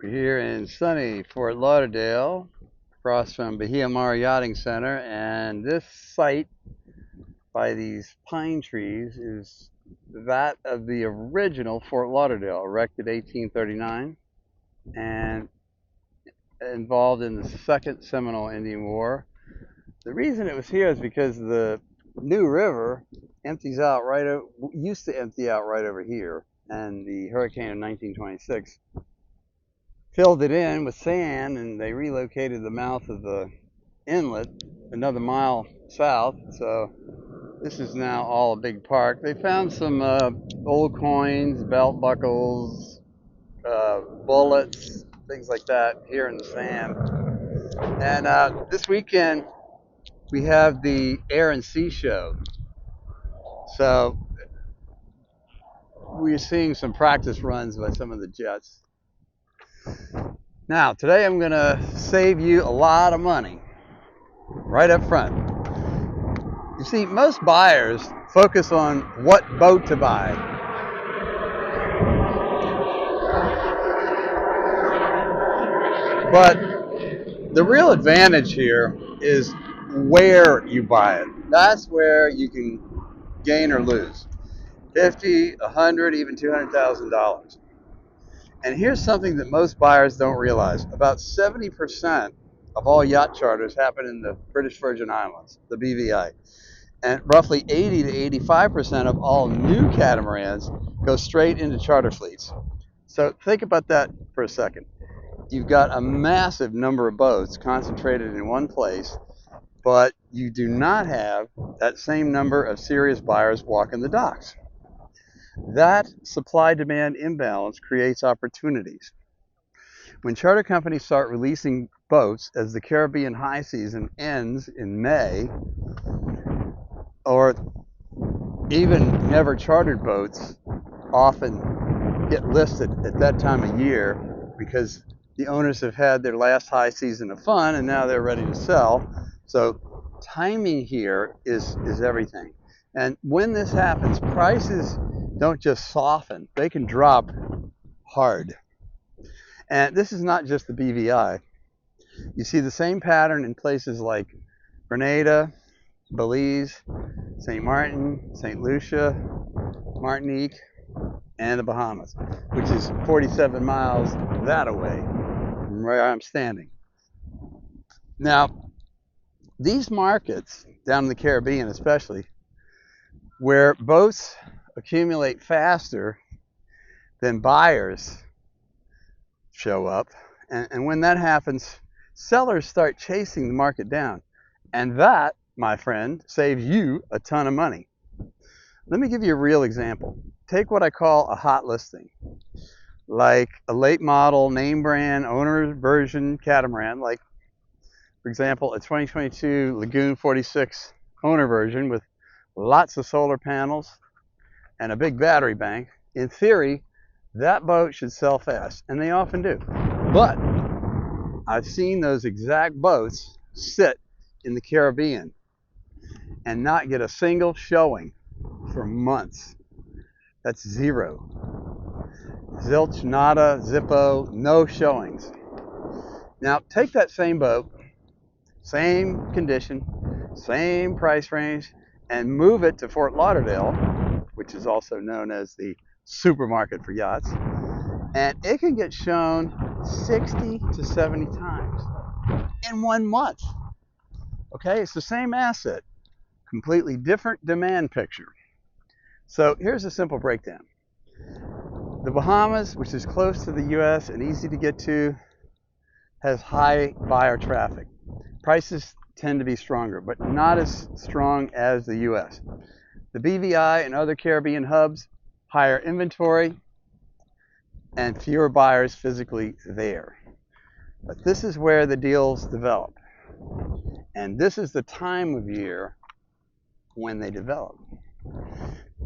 We're here in sunny Fort Lauderdale, across from Bahamas Yachting Center, and this site by these pine trees is that of the original Fort Lauderdale, erected 1839 and involved in the Second Seminole Indian War. The reason it was here is because the New River used to empty out right over here, and the hurricane of 1926 filled it in with sand, and they relocated the mouth of the inlet another mile south. So this is now all a big park. They found some old coins, belt buckles, bullets, things like that here in the sand. And this weekend we have the Air and Sea Show. So we're seeing some practice runs by some of the jets. Now, today I'm going to save you a lot of money right up front. You see, most buyers focus on what boat to buy. But the real advantage here is where you buy it. That's where you can gain or lose. 50, 100, even $200,000. And here's something that most buyers don't realize. About 70% of all yacht charters happen in the British Virgin Islands, the BVI. And roughly 80 to 85% of all new catamarans go straight into charter fleets. So think about that for a second. You've got a massive number of boats concentrated in one place, but you do not have that same number of serious buyers walking the docks. That supply-demand imbalance creates opportunities. When charter companies start releasing boats as the Caribbean high season ends in May, or even never chartered boats often get listed at that time of year because the owners have had their last high season of fun and now they're ready to sell. So timing here is everything. And when this happens, prices don't just soften, they can drop hard. And this is not just the BVI. You see the same pattern in places like Grenada, Belize, St. Martin, St. Lucia, Martinique, and the Bahamas, which is 47 miles that away from where I'm standing. Now, these markets down in the Caribbean especially, where boats accumulate faster than buyers show up, and when that happens, sellers start chasing the market down. And that, my friend, saves you a ton of money. Let me give you a real example. Take what I call a hot listing, like a late model, name brand, owner version catamaran, like, for example, a 2022 Lagoon 46 owner version with lots of solar panels and a big battery bank. In theory, that boat should sell fast, and they often do. But I've seen those exact boats sit in the Caribbean and not get a single showing for months. That's zero. Zilch, nada, zippo, no showings. Now take that same boat, same condition, same price range, and move it to Fort Lauderdale, which is also known as the supermarket for yachts, and it can get shown 60 to 70 times in 1 month. Okay, it's the same asset, completely different demand picture. So here's a simple breakdown. The Bahamas, which is close to the US and easy to get to, has high buyer traffic. Prices tend to be stronger, but not as strong as the US. The BVI and other Caribbean hubs, higher inventory and fewer buyers physically there. But this is where the deals develop. And this is the time of year when they develop.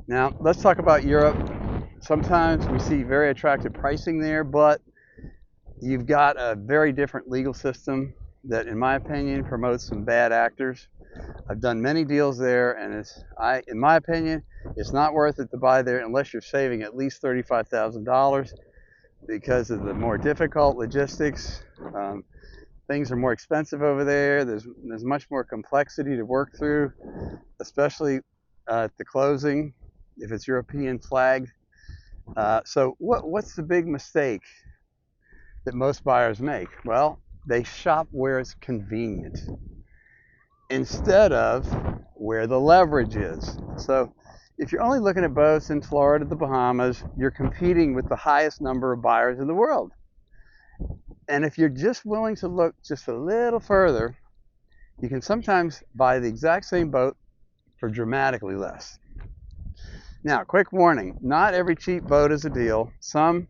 Now, let's talk about Europe. Sometimes we see very attractive pricing there, but you've got a very different legal system that, in my opinion, promotes some bad actors. I've done many deals there, and in my opinion, it's not worth it to buy there unless you're saving at least $35,000. because of the more difficult logistics. Things are more expensive over there. There's much more complexity to work through, especially at the closing if it's European flagged. So what's the big mistake that most buyers make? Well, they shop where it's convenient instead of where the leverage is. So if you're only looking at boats in Florida, the Bahamas, you're competing with the highest number of buyers in the world. And if you're just willing to look just a little further, you can sometimes buy the exact same boat for dramatically less. Now, quick warning, not every cheap boat is a deal. Some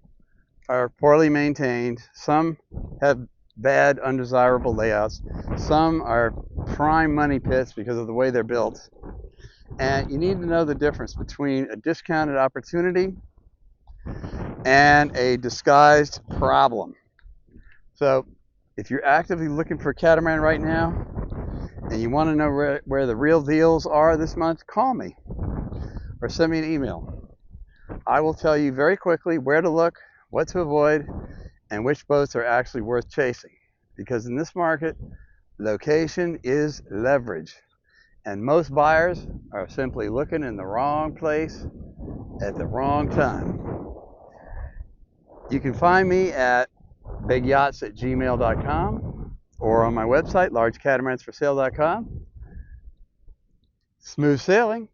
are poorly maintained. Some have bad, undesirable layouts. Some are prime money pits because of the way they're built. And you need to know the difference between a discounted opportunity and a disguised problem. So if you're actively looking for a catamaran right now and you want to know where the real deals are this month, call me or send me an email. I will tell you very quickly where to look, what to avoid, and which boats are actually worth chasing. Because in this market, location is leverage. And most buyers are simply looking in the wrong place at the wrong time. You can find me at bigyachts@gmail.com or on my website, largecatamaransforsale.com. Smooth sailing.